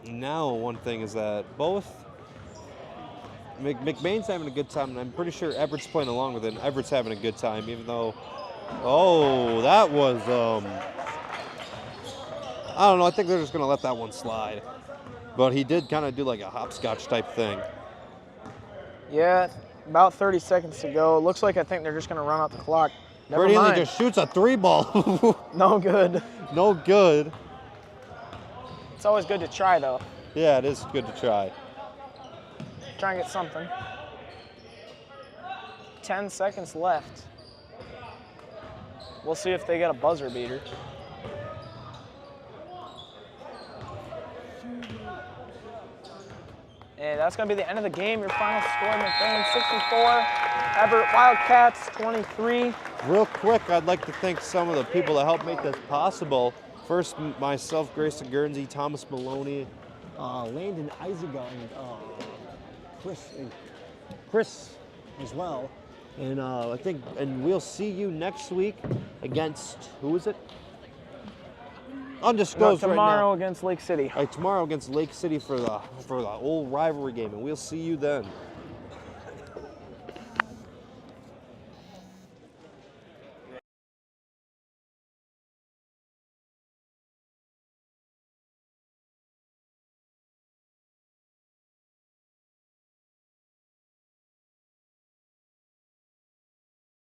Now, one thing is that both McBain's having a good time, and I'm pretty sure Everett's playing along with it. And Everett's having a good time, even though, oh, that was, I don't know. I think they're just going to let that one slide. But he did kind of do like a hopscotch type thing.
Yeah, about 30 seconds to go. Looks like I think they're just going to run out the clock. Never
Brady
mind.
just shoots a 3-ball.
No good.
No good.
It's always good to try, though.
Yeah, it is good to try.
Try and get something. 10 seconds left. We'll see if they get a buzzer beater. And that's going to be the end of the game. Your final score, McBain 64, Evart Wildcats 23.
Real quick, I'd like to thank some of the people that helped make this possible. First, myself, Grayson Guernsey, Thomas Maloney, Landon Isaga, and Chris as well. And I think, and we'll see you next week against, who is it? Undisclosed
Tomorrow
right now.
against Lake City.
Tomorrow against Lake City for the old rivalry game, and we'll see you then.